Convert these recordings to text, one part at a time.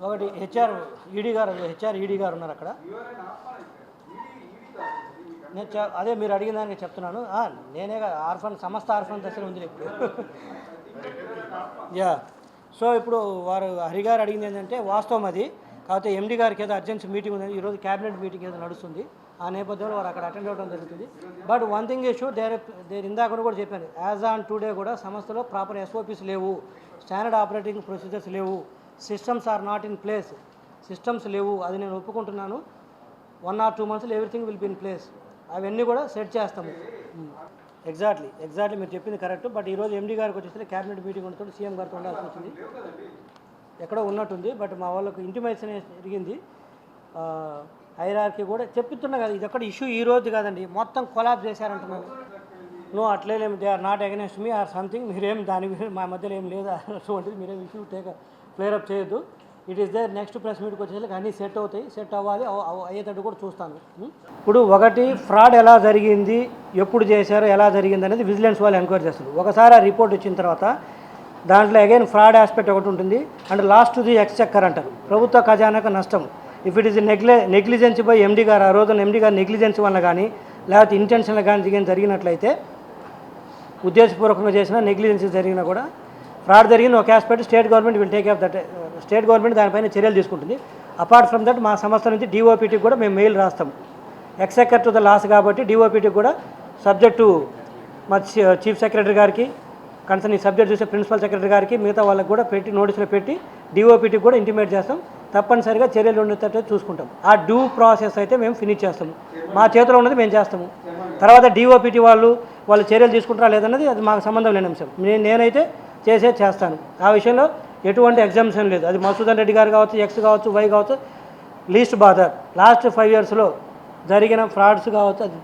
ఒకటి HR ED గారు, HR ED గారు ఉన్నారు అక్కడ. నేను అదే మీరు అడిగిన దానికి చెప్తున్నాను. నేనే ఆర్ఫన్ సమస్త ఆర్ఫన్ దశలో ఉంది ఇప్పుడు. యా, సో ఇప్పుడు వారు హరిగారు అడిగింది ఏంటంటే వాస్తవం అది. కాకపోతే ఎండి గారికి ఏదో అర్జెన్సీ మీటింగ్ ఉంది, ఈరోజు క్యాబినెట్ మీటింగ్ ఏదో నడుస్తుంది. ఆ నేపథ్యంలో వారు అక్కడ అటెండ్ అవ్వడం జరుగుతుంది. But one thing issue there ఇందాక కూడా చెప్పాను, యాజ్ ఆన్ టుడే కూడా సంస్థలో ప్రాపర్ ఎస్ఓపీస్ లేవు, స్టాండర్డ్ ఆపరేటింగ్ ప్రొసీజర్స్ లేవు, systems are not in place. Systems లేవు, అది నేను ఒప్పుకుంటున్నాను. 1 or 2 months everything will be in place. అవన్నీ కూడా సెట్ చేస్తాము. ఎగ్జాక్ట్లీ మీరు చెప్పింది కరెక్ట్. బట్ ఈరోజు ఎండీ గారికి వచ్చేసి క్యాబినెట్ మీటింగ్ ఉంటుంది, సీఎం గారితో ఉండాల్సి వచ్చింది. ఎక్కడో ఉన్నట్టుంది. బట్ మా వాళ్ళకు ఇంటిమేషన్ జరిగింది. హైరార్కీ కూడా చెప్తున్నా కదా, ఇది ఎక్కడ ఇష్యూ ఈ రోజు కాదండి, మొత్తం కొలాబ్ చేశారంటున్నాను. అట్లేం they are not against me or something. మీరేం దాని మా మధ్యలో ఏం లేదు అటువంటిది, మీరేం ఇష్యూ క్లియర్ అప్ చేయొద్దు. It is there. Next press మీట్కి వచ్చేసరికి అన్నీ సెట్ అవుతాయి, సెట్ అవ్వాలి, అయ్యేటట్టు కూడా చూస్తాను. ఇప్పుడు ఒకటి ఫ్రాడ్ ఎలా జరిగింది, ఎప్పుడు చేశారో, ఎలా జరిగింది అనేది విజిలెన్స్ వాళ్ళు ఎంక్వైరీ చేస్తారు. ఒకసారి ఆ రిపోర్ట్ వచ్చిన తర్వాత దాంట్లో అగైన్ ఫ్రాడ్ ఆస్పెక్ట్ ఒకటి ఉంటుంది. అండ్ లాస్ట్ ది ఎక్స్చెక్కర్ అంటారు, ప్రభుత్వ ఖజానాకు నష్టం. If it is negligence by MD గారు, ఆ రోజున ఎండీ గారు నెగ్లిజెన్స్ వల్ల కానీ లేకపోతే ఇంటెన్షన్గా కానీ జరిగినట్లయితే, ఉద్దేశపూర్వకంగా చేసిన నెగ్లిజెన్స్ జరిగినా కూడా ఫ్రాడ్ జరిగింది ఒక aspect, state government will take off that. State government దానిపైన చర్యలు తీసుకుంటుంది. అపార్ట్ ఫ్రమ్ దట్ మా సంస్థ నుంచి డిఓపిటీకి కూడా మేము మెయిల్ రాస్తాం. ఎక్సెక్కర్ టు ద లాస్ కాబట్టి డిఓపిటీకి కూడా సబ్జెక్టు మా చీఫ్ సెక్రటరీ గారికి, కన్సర్న్ ఈ సబ్జెక్ట్ చూసే ప్రిన్సిపల్ సెక్రటరీ గారికి, మిగతా వాళ్ళకి కూడా పెట్టి నోటీసులు పెట్టి డిఓపిటీకి కూడా ఇంటిమేట్ చేస్తాం. తప్పనిసరిగా చర్యలు ఉండేటట్టు చూసుకుంటాం. ఆ డ్యూ ప్రాసెస్ అయితే మేము ఫినిష్ చేస్తాము. మా చేతిలో ఉన్నది మేము చేస్తాము. తర్వాత డిఓపిటీ వాళ్ళు చర్యలు తీసుకుంటారా లేదన్నది అది మాకు సంబంధం లేని అంశం. నేనైతే చేస్తాను. ఆ విషయంలో ఎటువంటి ఎగ్జామ్షన్ లేదు. అది మసూదన్ రెడ్డి గారు కావచ్చు, ఎక్స్ కావచ్చు, వై కావచ్చు, లీస్ట్ బాదర్. లాస్ట్ 5 yearsలో జరిగిన ఫ్రాడ్స్ కావచ్చు, అది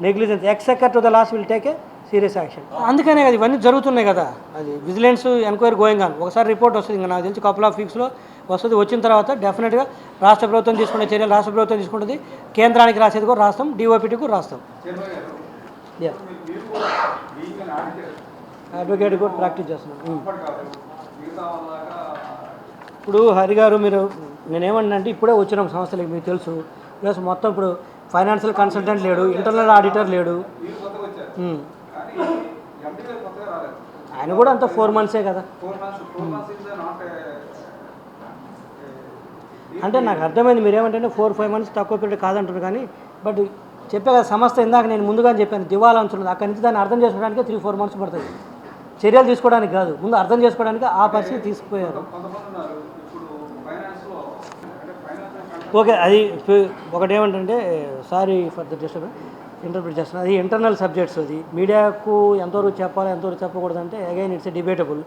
negligence. Exchequer to the loss will take a serious action. అందుకనే కదా ఇవన్నీ జరుగుతున్నాయి కదా. అది విజిలెన్స్ ఎంక్వైరీ గోయింగ్ ఆన్. ఒకసారి రిపోర్ట్ వస్తుంది, ఇంకా నాకు తెలిసి కపుల్ ఆఫ్ వీక్స్లో వస్తుంది. వచ్చిన తర్వాత డెఫినెట్గా రాష్ట్ర ప్రభుత్వం తీసుకునే చర్యలు రాష్ట్ర ప్రభుత్వం తీసుకుంటుంది. కేంద్రానికి రాసేది కూడా రాస్తాం, డిఓపిటీ కూడా రాస్తాం. అడ్వకేట్ కూడా ప్రాక్టీస్ చేస్తున్నాం. ఇప్పుడు హరిగారు మీరు నేనేమన్నా ఇప్పుడే వచ్చినాం సంస్థలకి, మీకు తెలుసు. ప్లస్ మొత్తం ఇప్పుడు ఫైనాన్షియల్ కన్సల్టెంట్ లేడు, ఇంటర్నల్ ఆడిటర్ లేడు. ఆయన కూడా అంత 4 months కదా. అంటే నాకు అర్థమైంది మీరేమంటే 4-5 months తక్కువ పీరియడ్ కాదంటారు. కానీ బట్ చెప్పే కదా సంస్థ ఇందాక నేను ముందుగానే చెప్పాను దివాలా అంచున్నది. అక్కడి నుంచి దాన్ని అర్థం చేసుకోవడానికి 3-4 months పడుతుంది. చర్యలు తీసుకోవడానికి కాదు, ముందు అర్థం చేసుకోవడానికి ఆ పరిస్థితి తీసుకుపోయారు. ఓకే, అది ఒకటేమంటే sorry for the disturbance interpret చేస్తున్నాను. అది ఇంటర్నల్ సబ్జెక్ట్స్. అది మీడియాకు ఎంతవరకు చెప్పాలి ఎంతవరకు చెప్పకూడదు అంటే అగైన్ ఇట్స్ డిబేటబుల్.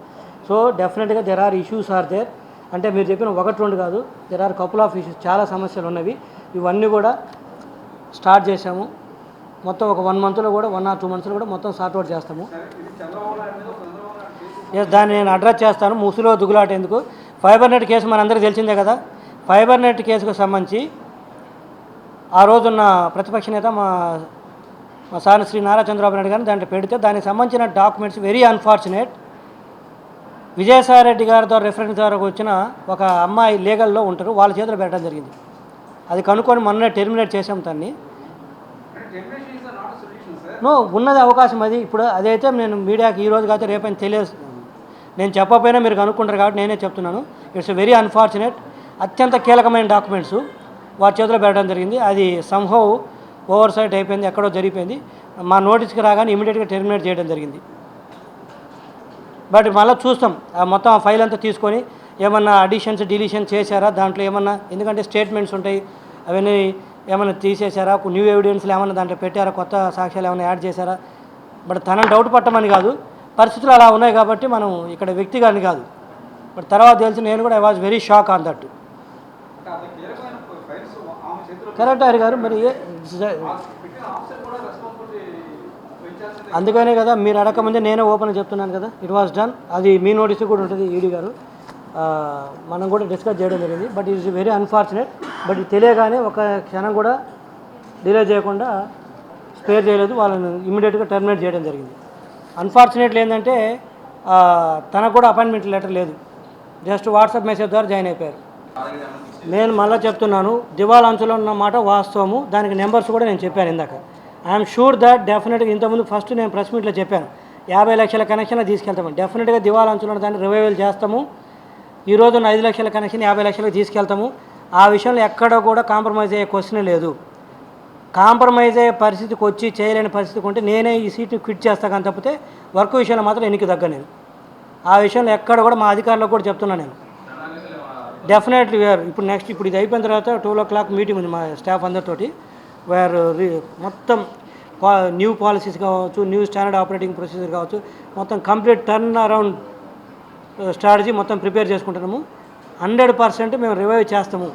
సో డెఫినెట్గా there are issues are there. అంటే మీరు చెప్పిన 1-2 కాదు, there are couple of issues. చాలా సమస్యలు ఉన్నవి. ఇవన్నీ కూడా స్టార్ట్ చేసాము. మొత్తం ఒక 1 monthలో కూడా 1 or 2 monthsలో కూడా మొత్తం సార్ట్అవుట్ చేస్తాము. దాన్ని నేను అడ్రస్ చేస్తాను. ముసులో దుగులాట ఎందుకు. ఫైబర్ నెట్ కేసు మనందరికీ తెలిసిందే కదా. ఫైబర్ నెట్ కేసుకు సంబంధించి ఆ రోజున్న ప్రతిపక్ష నేత మా సార్ శ్రీ నారా చంద్రబాబు నాయుడు గారిని దాంట్లో పెడితే దానికి సంబంధించిన documents very unfortunate. Vijayasai Reddy గారి ద్వారా రెఫరెన్స్ ద్వారా వచ్చిన ఒక అమ్మాయి లీగల్లో ఉంటారు, వాళ్ళ చేతిలో పెట్టడం జరిగింది. అది కనుక్కొని మొన్నే టెర్మినేట్ చేసాం దాన్ని. ఉన్నది అవకాశం అది. ఇప్పుడు అదైతే నేను మీడియాకి ఈరోజు కాకపోతే రేపైనా నేను చెప్పకపోయినా మీరు కనుక్కుంటారు కాబట్టి నేనే చెప్తున్నాను. It's very unfortunate. అత్యంత కీలకమైన డాక్యుమెంట్స్ వారి చేతిలో పెట్టడం జరిగింది. అది సంహౌ ఓవర్ సైట్ అయిపోయింది, ఎక్కడో జరిగిపోయింది. మా నోటీస్కి రాగానే ఇమీడియట్గా టెర్మినేట్ చేయడం జరిగింది. బట్ మళ్ళీ చూస్తాం మొత్తం ఆ ఫైల్ అంతా తీసుకొని ఏమన్నా అడిషన్స్ డిలీషన్ చేశారా దాంట్లో ఏమన్నా, ఎందుకంటే స్టేట్మెంట్స్ ఉంటాయి, అవన్నీ ఏమైనా తీసేశారా, న్యూ ఎవిడెన్స్లు ఏమన్నా దాంట్లో పెట్టారా, కొత్త సాక్ష్యాలు ఏమైనా యాడ్ చేశారా. బట్ తనని డౌట్ పట్టమని కాదు, పరిస్థితులు అలా ఉన్నాయి కాబట్టి మనం ఇక్కడ వ్యక్తిగాని కాదు. బట్ తర్వాత తెలిసి నేను కూడా I was very shock on that. Correct Hari గారు. మరి అందుకనే కదా మీరు అడగకముందే నేనే ఓపెన్ చెప్తున్నాను కదా, ఇట్ వాజ్ డన్. అది మీ నోటీస్ కూడా ఉంటుంది ఈడీ గారు, మనం కూడా డిస్కస్ చేయడం జరిగింది. But it is very unfortunate. But ఇది తెలియగానే ఒక క్షణం కూడా డిలే చేయకుండా స్పేర్ చేయలేదు, వాళ్ళని ఇమీడియట్గా టర్మినేట్ చేయడం జరిగింది. అన్ఫార్చునేట్లీ ఏంటంటే తనకు కూడా అపాయింట్మెంట్ లెటర్ లేదు, జస్ట్ వాట్సాప్ మెసేజ్ ద్వారా జాయిన్ అయిపోయారు. నేను మళ్ళీ చెప్తున్నాను, దివాలా అంచులో ఉన్న మాట వాస్తవము. దానికి నెంబర్స్ కూడా నేను చెప్పాను ఇందాక. ఐఎమ్ షూర్ దట్ డెఫినెట్గా ఇంతకుముందు ఫస్ట్ నేను ప్రెస్ మీట్లో చెప్పాను 50 లక్షల కనెక్షన్లు తీసుకెళ్తాము. డెఫినెట్గా దివాలా అంచులో ఉన్న దాన్ని రివైవల్ చేస్తాము. ఈరోజు 5 లక్షల కనెక్షన్ 50 లక్షలకు తీసుకెళ్తాము. ఆ విషయంలో ఎక్కడ కూడా కాంప్రమైజ్ అయ్యే క్వశ్చనే లేదు. కాంప్రమైజ్ అయ్యే పరిస్థితికి వచ్చి చేయలేని పరిస్థితికి ఉంటే నేనే ఈ సీట్ని క్విట్ చేస్తాను కానీ తప్పితే వర్క్ విషయంలో మాత్రం ఎన్నిక తగ్గ నేను. ఆ విషయంలో ఎక్కడ కూడా మా అధికారులకు కూడా చెప్తున్నాను నేను. డెఫినెట్లీ వేర్ ఇప్పుడు ఇది అయిపోయిన తర్వాత 12 o'clock మీటింగ్ ఉంది మా స్టాఫ్ అందరితోటి. వేర్ మొత్తం న్యూ పాలసీస్ కావచ్చు, న్యూ స్టాండర్డ్ ఆపరేటింగ్ ప్రొసీజర్ కావచ్చు, మొత్తం కంప్లీట్ టర్న్ అరౌండ్ స్ట్రాటజీ మొత్తం ప్రిపేర్ చేసుకుంటున్నాము. 100% మేము రివైవ్ చేస్తాము.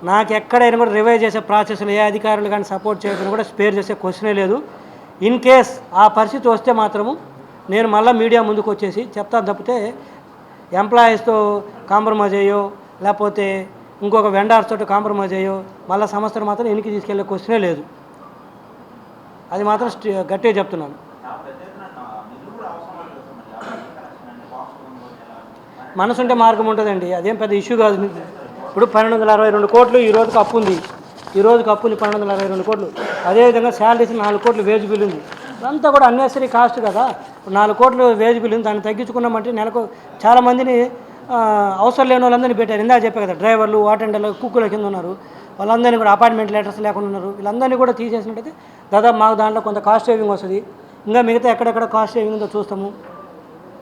నాకు ఎక్కడైనా కూడా రివైవ్ చేసే ప్రాసెస్లో ఏ అధికారులు కానీ సపోర్ట్ చేయడం కూడా స్పేర్ చేసే క్వశ్చనే లేదు. ఇన్ కేస్ ఆ పరిస్థితి వస్తే మాత్రము నేను మళ్ళీ మీడియా ముందుకు వచ్చేసి చెప్తాను తప్పితే ఎంప్లాయీస్తో కాంప్రమైజ్ అయ్యో లేకపోతే ఇంకొక వెండర్స్ తోటి కాంప్రమైజ్ అయ్యో మళ్ళీ సంస్థను మాత్రం ఎన్నికి తీసుకెళ్లే క్వశ్చనే లేదు. అది మాత్రం గట్టిగా చెప్తున్నాను. మనసుంటే మార్గం ఉంటుందండి, అదేం పెద్ద ఇష్యూ కాదు. ఇప్పుడు 1262 కోట్లు ఈ రోజుకి అప్పు ఉంది. 1262 కోట్లు. అదేవిధంగా శాలరీస్ 4 కోట్లు వేజ్ బిల్ ఉంది. ఇదంతా కూడా అన్నెసరీ కాస్ట్ కదా. 4 కోట్లు వేజ్ బిల్ ఉంది, దాన్ని తగ్గించుకున్నామంటే నెలకు చాలామందిని అవసరం లేని వాళ్ళందరినీ పెట్టారు. ఇందాక చెప్పే కదా, డ్రైవర్లు, అటెండర్లు, కుక్కుల కింద ఉన్నారు. వాళ్ళందరినీ కూడా అపాయింట్మెంట్ లెటర్స్ లేకుండా ఉన్నారు. వీళ్ళందరినీ కూడా తీసేసినట్టయితే దాదాపు మాకు దాంట్లో కొంత కాస్ట్ సేవింగ్ వస్తుంది. ఇంకా మిగతా ఎక్కడెక్కడ కాస్ట్ సేవింగ్ ఉందో చూస్తాము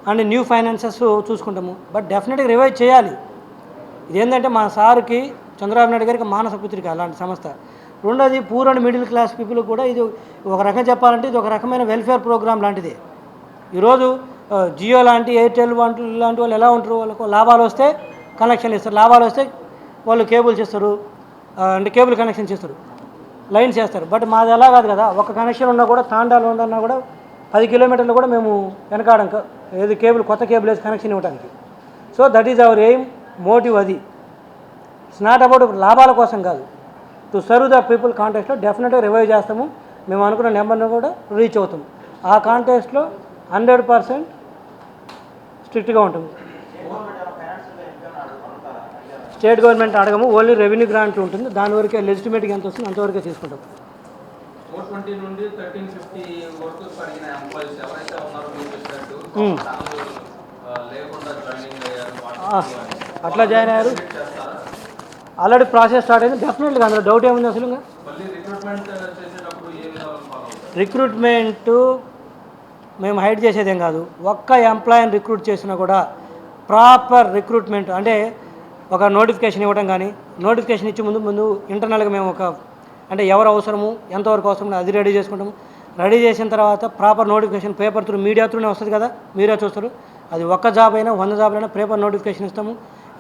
అండ్ న్యూ ఫైనాన్సెస్ చూసుకుంటాము. బట్ డెఫినెట్గా రివైవ్ చేయాలి. ఇదేంటంటే మా సార్కి చంద్రబాబు నాయుడు గారికి మానస పుత్రిక అలాంటి సంస్థ. రెండోది poor and middle class people కూడా ఇది ఒక రకం చెప్పాలంటే ఇది ఒక రకమైన వెల్ఫేర్ ప్రోగ్రామ్ లాంటిది. ఈరోజు జియో లాంటి, ఎయిర్టెల్ లాంటి వాళ్ళు ఎలా ఉంటారు, వాళ్ళకు లాభాలు వస్తే కనెక్షన్ ఇస్తారు, లాభాలు వస్తే వాళ్ళు కేబుల్స్ ఇస్తారు, అంటే కేబుల్ కనెక్షన్స్ ఇస్తారు, లైన్స్ చేస్తారు. బట్ మాది ఎలా కాదు కదా, ఒక కనెక్షన్ ఉన్నా కూడా తాండాలో ఉందన్నా కూడా 10 కిలోమీటర్లు కూడా మేము వెనకాడం ఏది కేబుల్ కొత్త కేబుల్ వేసి కనెక్షన్ ఇవ్వడానికి. So that is our aim, motive. అది ఇట్స్ నాట్ అబౌట్ లాభాల కోసం కాదు, టు సర్వ్ ద పీపుల్ కాంటెస్ట్లో డెఫినెట్గా రివైవ్ చేస్తాము. మేము అనుకున్న నెంబర్ను కూడా రీచ్ అవుతాము. ఆ కాంటెస్ట్లో 100% స్ట్రిక్ట్గా ఉంటుంది. స్టేట్ గవర్నమెంట్ అడగము, ఓన్లీ రెవెన్యూ గ్రాంట్ ఉంటుంది. దాని వరకే లెజిటిమేట్గా ఎంత వస్తుంది అంతవరకే తీసుకుంటాం. 420 నుండి 1350 వరకు పడిన ఎంప్లాయీస్ ఎవరైతే ఉన్నారో మీరు చెప్పినట్టు లేకుండా జాయినింగ్ అయ్యారు, అట్లా జాయిన్ అయ్యారు. ఆల్రెడీ ప్రాసెస్ స్టార్ట్ అయింది. డెఫినెట్గా అందులో డౌట్ ఏముంది అసలు. మళ్ళీ రిక్రూట్మెంట్ చేసేటప్పుడు ఏ విధాలు ఫాలో అవుతారు? రిక్రూట్మెంటు మేము హైడ్ చేసేదేం కాదు. ఒక్క ఎంప్లాయీని రిక్రూట్ చేసినా కూడా ప్రాపర్ రిక్రూట్మెంట్ అంటే ఒక నోటిఫికేషన్ ఇవ్వడం కానీ, నోటిఫికేషన్ ఇచ్చి ముందు ఇంటర్నల్గా మేము ఒక అంటే ఎవరు అవసరము, ఎంతవరకు అవసరం అది రెడీ చేసుకుంటాము. రెడీ చేసిన తర్వాత proper notification paper through media త్రూనే వస్తుంది కదా, మీరే చూస్తారు. అది ఒక్క జాబ్ అయినా 100 జాబ్లైనా పేపర్ నోటిఫికేషన్ ఇస్తాము.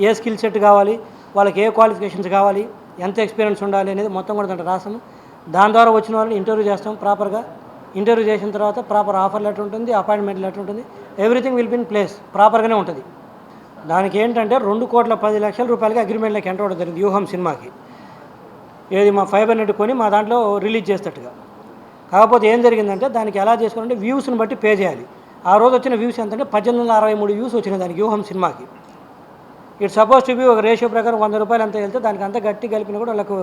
ఏ స్కిల్ సెట్ కావాలి, వాళ్ళకి ఏ క్వాలిఫికేషన్స్ కావాలి, ఎంత ఎక్స్పీరియన్స్ ఉండాలి అనేది మొత్తం కూడా దాంట్లో రాస్తాము. దాని ద్వారా వచ్చిన వాళ్ళని ఇంటర్వ్యూ చేస్తాం ప్రాపర్గా. ఇంటర్వ్యూ చేసిన తర్వాత ప్రాపర్ ఆఫర్ లెటర్ ఉంటుంది, అపాయింట్మెంట్ లెటర్ ఉంటుంది. Everything will be in place, ప్రాపర్గానే ఉంటుంది. దానికి ఏంటంటే 2,10,00,000 రూపాయలకి అగ్రిమెంట్లోకి ఎంటర్ అవ్వడం జరిగింది వ్యూహం సినిమాకి. ఏది మా ఫైబర్ నెట్ కొని మా దాంట్లో రిలీజ్ చేసేటట్టుగా. కాకపోతే ఏం జరిగిందంటే దానికి ఎలా చేసుకోవాలంటే వ్యూస్ని బట్టి పే చేయాలి. ఆ రోజు వచ్చిన వ్యూస్ ఎంతంటే 1863 వ్యూస్ వచ్చినాయి దానికి వ్యూహం సినిమాకి. ఇట్ సపోజ్ టు బి ఒక రేషియో ప్రకారం 100 రూపాయలు అంతా వెళ్తే దానికి అంతా గట్టి కలిపిన కూడా వాళ్ళకు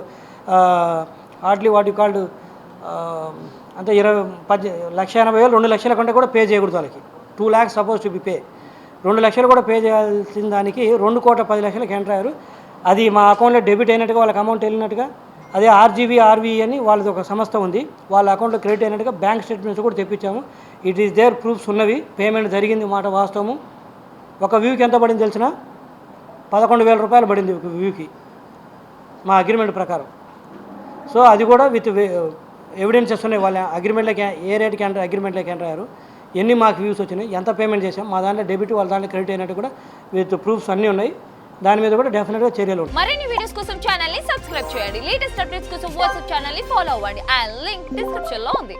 హార్డ్లీ వాట్ యు కాల్డ్ అంతే 1,80,000 2 లక్షల కంటే కూడా పే చేయకూడదు వాళ్ళకి. 2 lakhs suppose to be pay. 2 లక్షలు కూడా పే చేయాల్సిన దానికి 2,10,00,000 ఎంటర్ అయ్యారు. అది మా అకౌంట్లో డెబిట్ అయినట్టుగా వాళ్ళకి అమౌంట్ వెళ్ళినట్టుగా, అదే ఆర్వీ అని వాళ్ళది ఒక సంస్థ ఉంది, వాళ్ళ అకౌంట్లో క్రెడిట్ అయినట్టుగా బ్యాంక్ స్టేట్మెంట్స్ కూడా తెప్పించాము. ఇట్ ఈస్ దేర్ ప్రూఫ్స్ ఉన్నవి. పేమెంట్ జరిగింది మాట వాస్తవము. ఒక వ్యూకి ఎంత పడింది తెలిసిన 11,000 రూపాయలు పడింది ఒక వ్యూకి మా అగ్రిమెంట్ ప్రకారం. సో అది కూడా విత్ ఎవిడెన్సెస్ ఉన్నాయి. వాళ్ళ అగ్రిమెంట్లోకి ఏ రేట్కి అగ్రిమెంట్లోకి ఎంటర్ అయ్యారు, ఎన్ని మాకు వ్యూస్ వచ్చినాయి, ఎంత పేమెంట్ చేసాం, మా దాంట్లో డెబిట్ వాళ్ళ దాంట్లో క్రెడిట్ అయినట్టు కూడా విత్ ప్రూఫ్స్ అన్నీ ఉన్నాయి. దాని మీద కూడా డెఫినెట్గా చర్యలు ఉంటాయి. మరిన్ని వీడియోస్ కోసం ఛానల్ ని సబ్స్క్రైబ్ చేయండి. లేటెస్ట్ అప్డేట్స్ కోసం వాట్సాప్ ఛానల్ ని ఫాలో అవ్వండి. ఆ లింక్ డిస్క్రిప్షన్ లో ఉంది.